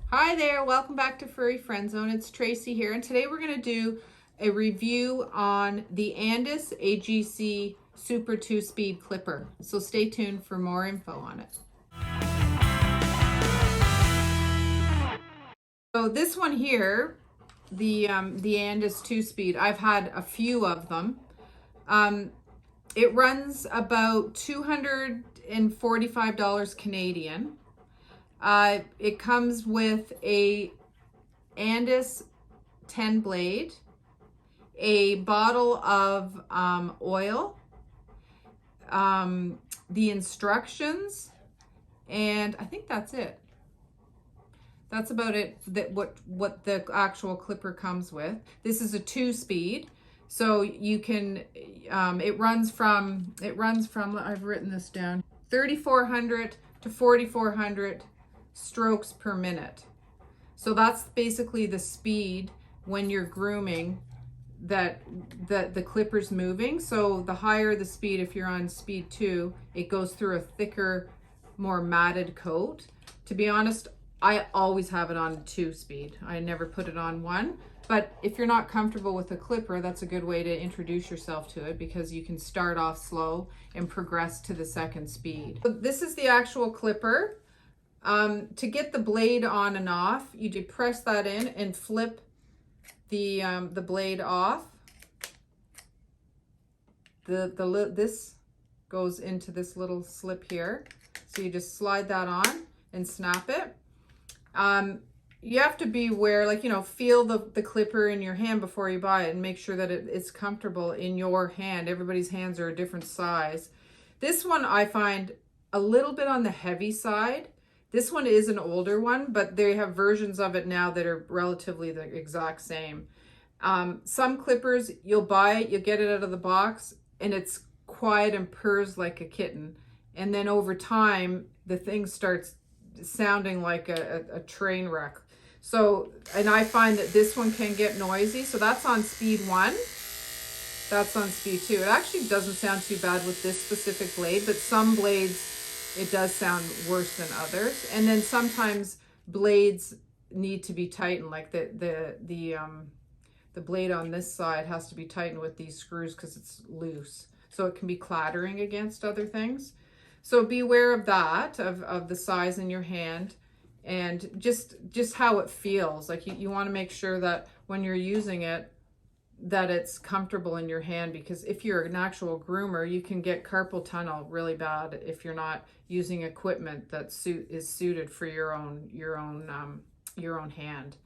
Hi there, welcome back to Furry Friend Zone. It's Tracy here, and today we're going to do a review on the Andis AGC Super 2-speed clipper. So stay tuned for more info on it. So this one here, the Andis 2-speed, I've had a few of them. It runs about $245 Canadian. It comes with a Andis 10 blade, a bottle of oil, the instructions, and I think that's it. That's about it. That what the actual clipper comes with. This is a 2-speed, so you can. It runs from. I've written this down. 3,400 to 4,400 strokes per minute. So that's basically the speed when you're grooming that the clipper's moving. So the higher the speed, if you're on speed 2, it goes through a thicker, more matted coat. To be honest, I always have it on 2-speed. I never put it on 1. But if you're not comfortable with a clipper, that's a good way to introduce yourself to it, because you can start off slow and progress to the 2nd speed. So this is the actual clipper. To get the blade on and off, you do press that in and flip the blade off. This goes into this little slip here. So you just slide that on and snap it. You have to be aware, like, feel the clipper in your hand before you buy it and make sure that it's comfortable in your hand. Everybody's hands are a different size. This one I find a little bit on the heavy side. This one is an older one, but they have versions of it now that are relatively the exact same. Some clippers, you'll buy it, you'll get it out of the box, and it's quiet and purrs like a kitten. And then over time, the thing starts sounding like a train wreck. So, and I find that this one can get noisy. So that's on speed 1. That's on speed 2. It actually doesn't sound too bad with this specific blade, but some blades, it does sound worse than others. And then sometimes blades need to be tightened, like the blade on this side has to be tightened with these screws because it's loose. So it can be clattering against other things. So be aware of that, of the size in your hand, and just how it feels. Like you want to make sure that when you're using it, that it's comfortable in your hand, because if you're an actual groomer, you can get carpal tunnel really bad if you're not using equipment that is suited for your own hand.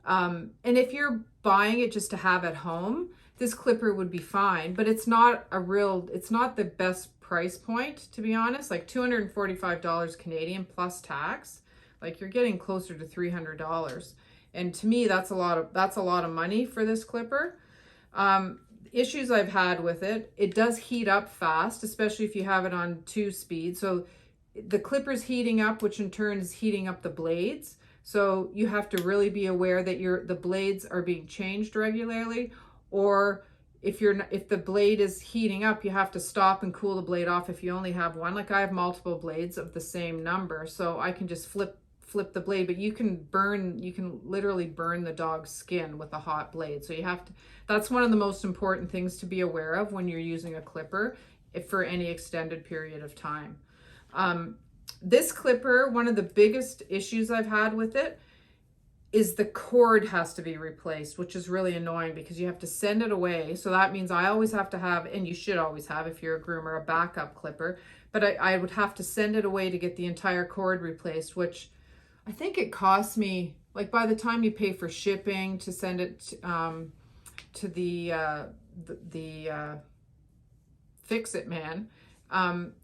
And if you're buying it just to have at home, this clipper would be fine, but it's not the best price point, to be honest. Like $245 Canadian plus tax, like you're getting closer to $300. And to me, that's a lot of money for this clipper. Issues I've had with it, it does heat up fast, especially if you have it on 2-speed. So the clipper's heating up, which in turn is heating up the blades. So you have to really be aware that the blades are being changed regularly, or if the blade is heating up, you have to stop and cool the blade off if you only have one. Like I have multiple blades of the same number, so I can just flip the blade, but you can literally burn the dog's skin with a hot blade. So that's one of the most important things to be aware of when you're using a clipper for any extended period of time. This clipper, one of the biggest issues I've had with it is the cord has to be replaced, which is really annoying because you have to send it away. So that means I always have to have, and you should always have if you're a groomer, a backup clipper, but I would have to send it away to get the entire cord replaced, which I think it costs me, like by the time you pay for shipping to send it to the fix-it man,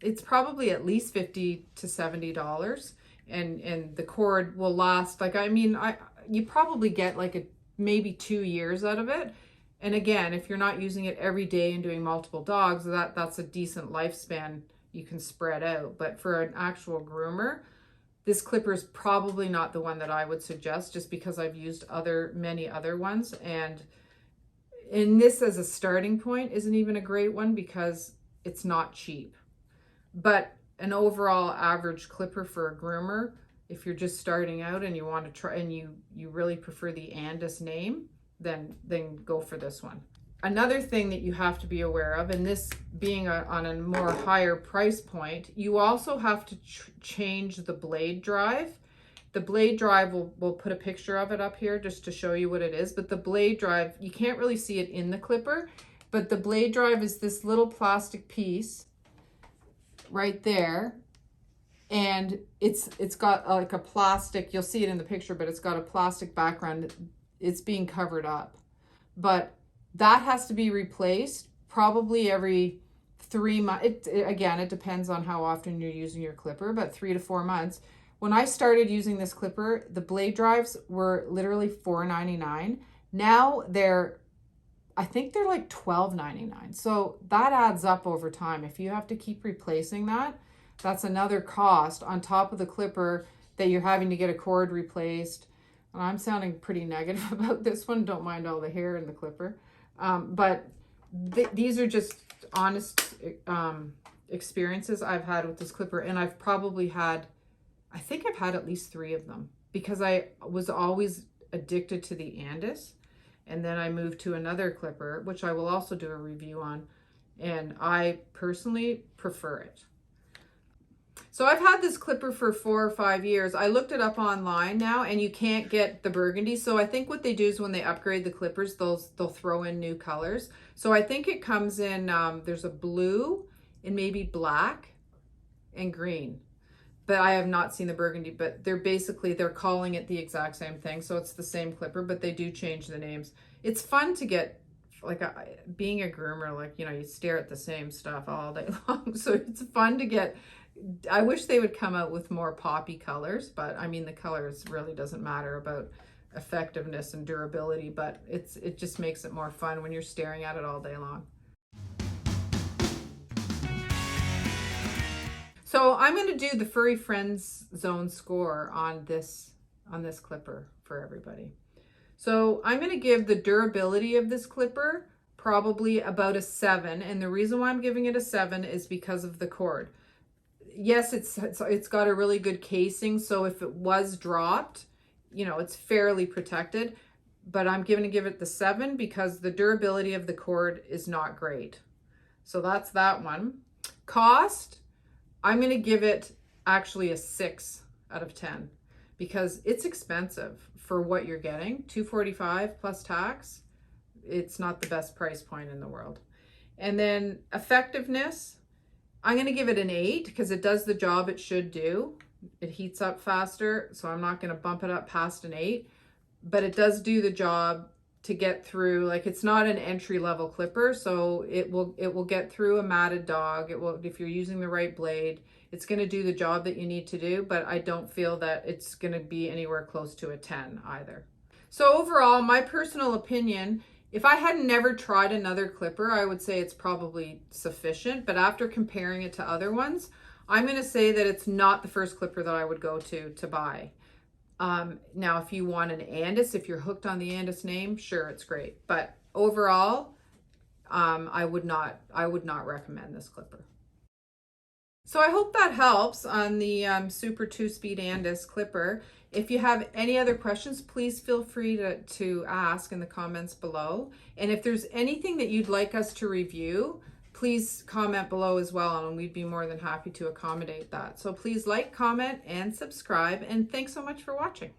it's probably at least $50 to $70, and the cord will last, like, you probably get like maybe 2 years out of it. And again, if you're not using it every day and doing multiple dogs, that's a decent lifespan you can spread out. But for an actual groomer, this clipper is probably not the one that I would suggest, just because I've used many other ones, and this as a starting point isn't even a great one because it's not cheap. But an overall average clipper for a groomer If you're just starting out and you want to try, and you really prefer the Andis name, then go for this one. Another thing that you have to be aware of, and this being on a more higher price point, you also have to change the blade drive. The blade drive, we'll put a picture of it up here just to show you what it is. But the blade drive, you can't really see it in the clipper, but the blade drive is this little plastic piece right there. And it's got like a plastic, you'll see it in the picture, but it's got a plastic background. It's being covered up. But that has to be replaced probably every 3 months. Again, it depends on how often you're using your clipper, but 3 to 4 months. When I started using this clipper, the blade drives were literally $4.99. Now I think they're like $12.99. So that adds up over time. If you have to keep replacing that, that's another cost on top of the clipper that you're having to get a cord replaced. And I'm sounding pretty negative about this one. Don't mind all the hair in the clipper. But these are just honest experiences I've had with this clipper. And I've probably had, I think I've had at least 3 of them because I was always addicted to the Andis. And then I moved to another clipper, which I will also do a review on. And I personally prefer it. So I've had this clipper for 4 or 5 years. I looked it up online now, and you can't get the burgundy. So I think what they do is when they upgrade the clippers, they'll throw in new colors. So I think it comes in, there's a blue and maybe black and green. But I have not seen the burgundy, but they're calling it the exact same thing. So it's the same clipper, but they do change the names. It's fun to get, like being a groomer, like, you know, you stare at the same stuff all day long. So it's fun to get. I wish they would come out with more poppy colors, but I mean, the colors really doesn't matter about effectiveness and durability, but it just makes it more fun when you're staring at it all day long. So I'm going to do the Furry Friends Zone score on this clipper for everybody. So I'm going to give the durability of this clipper probably about a 7. And the reason why I'm giving it a 7 is because of the cord. Yes, it's got a really good casing, so if it was dropped, you know, it's fairly protected, but I'm going to give it the 7 because the durability of the cord is not great. So that's that one. Cost, I'm going to give it actually a 6 out of 10 because it's expensive for what you're getting. $245 plus tax. It's not the best price point in the world. And then effectiveness, I'm going to give it an 8 because it does the job it should do. It heats up faster, so I'm not going to bump it up past an 8. But it does do the job to get through. Like, it's not an entry-level clipper, so it will get through a matted dog. It will, if you're using the right blade, it's going to do the job that you need to do. But I don't feel that it's going to be anywhere close to a 10 either. So overall, my personal opinion, if I had never tried another clipper, I would say it's probably sufficient. But after comparing it to other ones, I'm going to say that it's not the first clipper that I would go to buy. Now, if you want an Andis, if you're hooked on the Andis name, sure, it's great. But overall, I would not recommend this clipper. So I hope that helps on the Super 2-speed Andis clipper. If you have any other questions, please feel free to ask in the comments below. And if there's anything that you'd like us to review, please comment below as well, and we'd be more than happy to accommodate that. So please like, comment, and subscribe, and thanks so much for watching.